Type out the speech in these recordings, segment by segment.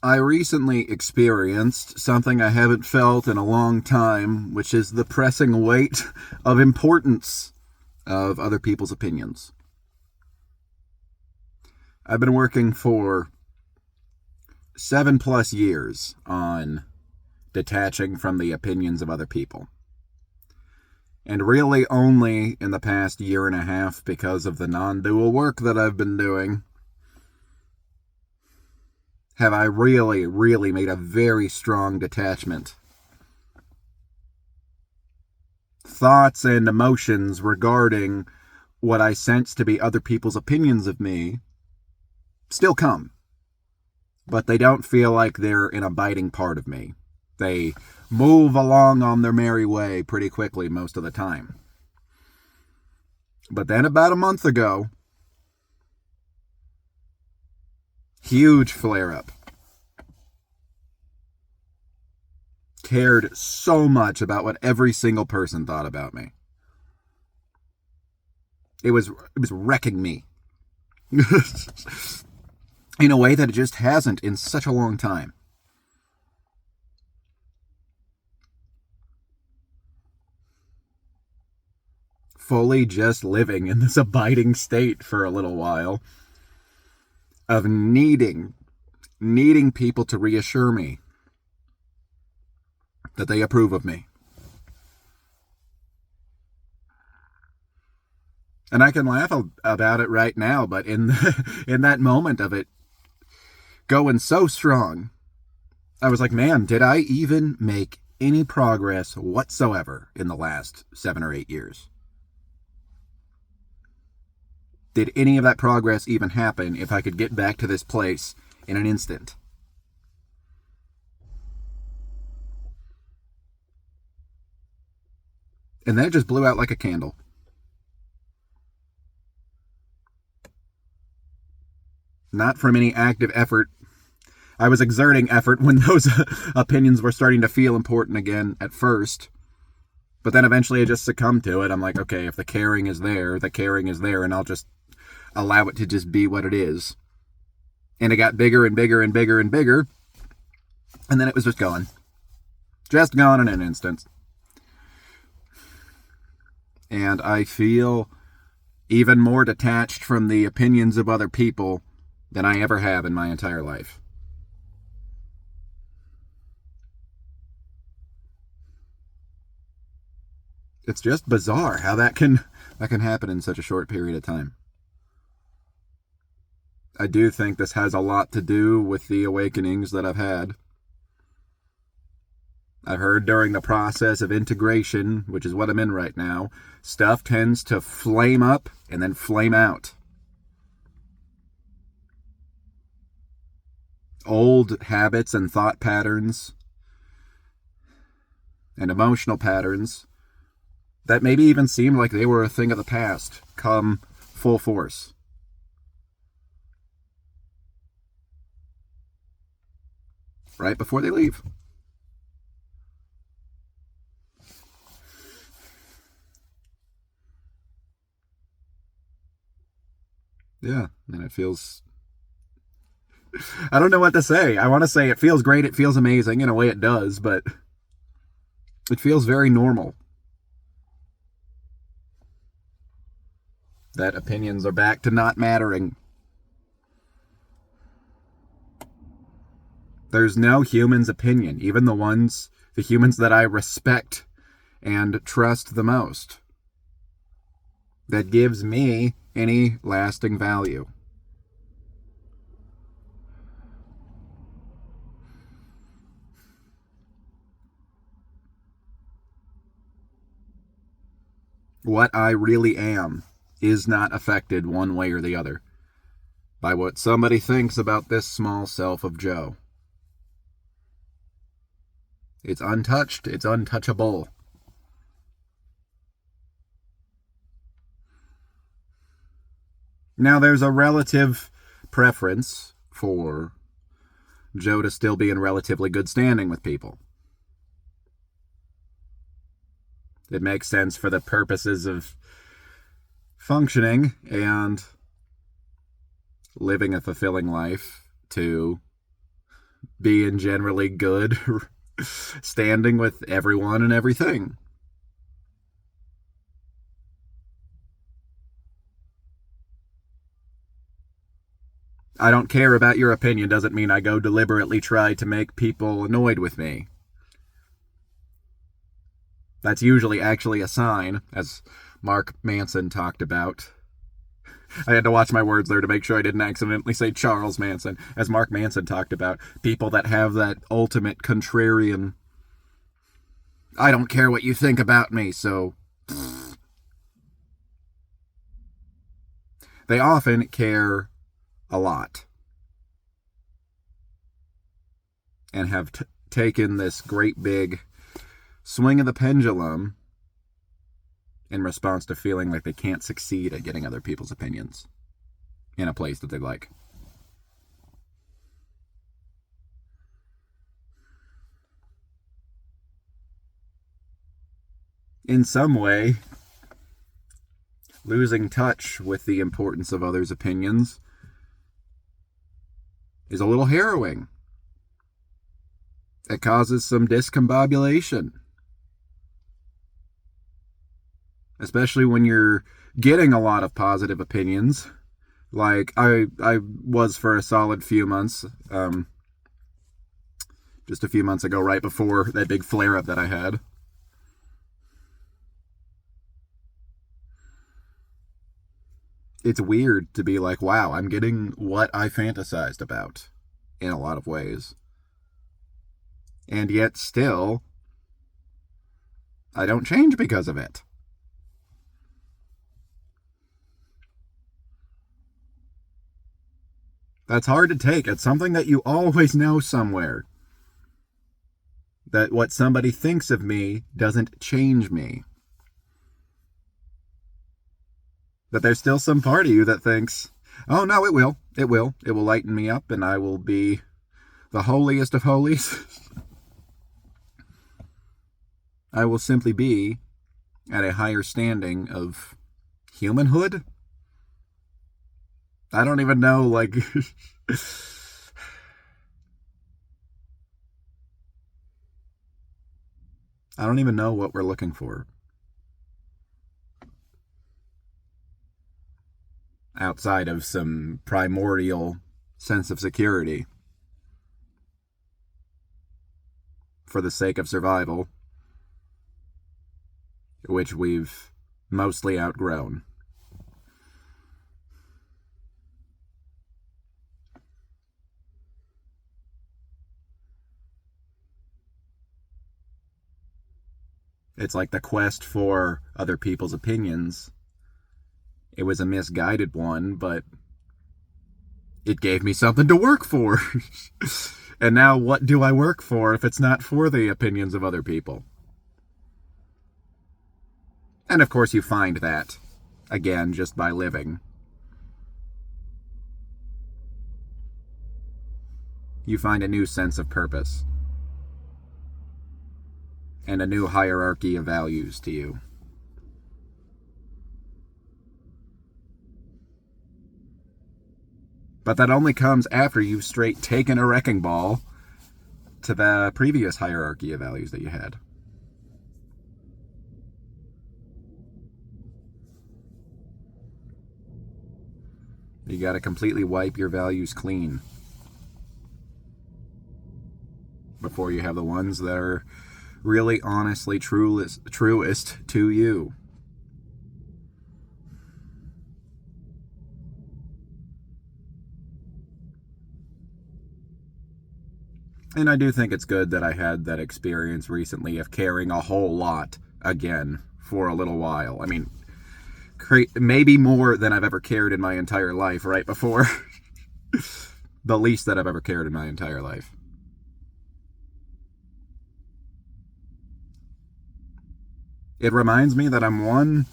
I recently experienced something I haven't felt in a long time, which is the pressing weight of importance of other people's opinions. I've been working for 7+ years on detaching from the opinions of other people. And really only in the past year and a half, because of the non-dual work that I've been doing, have I really made a very strong detachment. Thoughts and emotions regarding what I sense to be other people's opinions of me still come, but they don't feel like they're an abiding part of me. They move along on their merry way pretty quickly most of the time. But then about a month ago, huge flare-up. Cared so much about what every single person thought about me. It was wrecking me. In a way that it just hasn't in such a long time. Fully just living in this abiding state for a little while of needing people to reassure me that they approve of me. And I can laugh about it right now, but in that moment of it going so strong, I was like, man, did I even make any progress whatsoever in the last 7 or 8 years? Did any of that progress even happen if I could get back to this place in an instant? And then it just blew out like a candle. Not from any active effort. I was exerting effort when those opinions were starting to feel important again at first. But then eventually I just succumbed to it. I'm like, okay, if the caring is there, and I'll just allow it to just be what it is. And it got bigger and bigger and bigger and bigger. And then it was just gone. Just gone in an instant. And I feel even more detached from the opinions of other people than I ever have in my entire life. It's just bizarre how that can happen in such a short period of time. I do think this has a lot to do with the awakenings that I've had. I've heard during the process of integration, which is what I'm in right now, stuff tends to flame up and then flame out. Old habits and thought patterns and emotional patterns that maybe even seemed like they were a thing of the past come full force. Right before they leave. Yeah, and it feels... I don't know what to say. I want to say it feels great, it feels amazing, in a way it does, but it feels very normal. That opinions are back to not mattering. There's no human's opinion, even the humans that I respect and trust the most, that gives me any lasting value. What I really am is not affected one way or the other by what somebody thinks about this small self of Joe. It's untouched, it's untouchable. Now, there's a relative preference for Joe to still be in relatively good standing with people. It makes sense for the purposes of functioning and living a fulfilling life to be in generally good standing with everyone and everything. I don't care about your opinion doesn't mean I go deliberately try to make people annoyed with me. That's usually actually a sign, as Mark Manson talked about. I had to watch my words there to make sure I didn't accidentally say Charles Manson. As Mark Manson talked about, people that have that ultimate contrarian, I don't care what you think about me, so. They often care a lot. And have taken this great big swing of the pendulum in response to feeling like they can't succeed at getting other people's opinions in a place that they like. In some way, losing touch with the importance of others' opinions is a little harrowing. It causes some discombobulation. Especially when you're getting a lot of positive opinions, like I was for a solid few months, just a few months ago, right before that big flare-up that I had. It's weird to be like, wow, I'm getting what I fantasized about in a lot of ways. And yet still, I don't change because of it. That's hard to take. It's something that you always know somewhere. That what somebody thinks of me doesn't change me. That there's still some part of you that thinks, oh no, it will. It will. It will lighten me up and I will be the holiest of holies. I will simply be at a higher standing of humanhood. I don't even know, like... I don't even know what we're looking for. Outside of some primordial sense of security. For the sake of survival. Which we've mostly outgrown. It's like the quest for other people's opinions. It was a misguided one, but it gave me something to work for. And now what do I work for if it's not for the opinions of other people? And of course you find that, again, just by living. You find a new sense of purpose. And a new hierarchy of values to you. But that only comes after you've straight taken a wrecking ball to the previous hierarchy of values that you had. You gotta completely wipe your values clean before you have the ones that are really honestly truest to you. And I do think it's good that I had that experience recently of caring a whole lot again for a little while. I mean, maybe more than I've ever cared in my entire life right before. The least that I've ever cared in my entire life. It reminds me that I'm one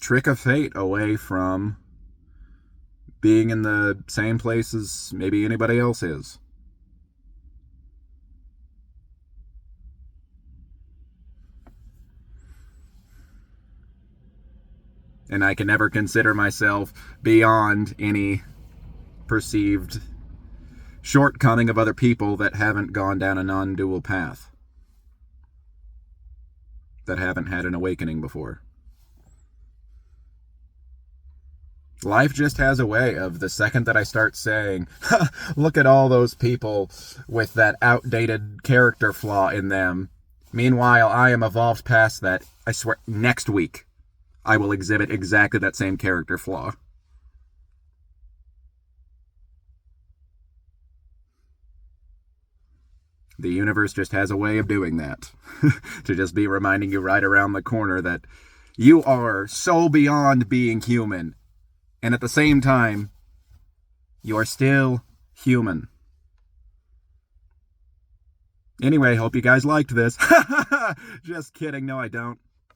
trick of fate away from being in the same place as maybe anybody else is. And I can never consider myself beyond any perceived shortcoming of other people that haven't gone down a non-dual path, that haven't had an awakening before. Life just has a way of, the second that I start saying, look at all those people with that outdated character flaw in them. Meanwhile, I am evolved past that. I swear, next week, I will exhibit exactly that same character flaw. The universe just has a way of doing that. To just be reminding you right around the corner that you are so beyond being human. And at the same time, you are still human. Anyway, hope you guys liked this. Just kidding. No, I don't.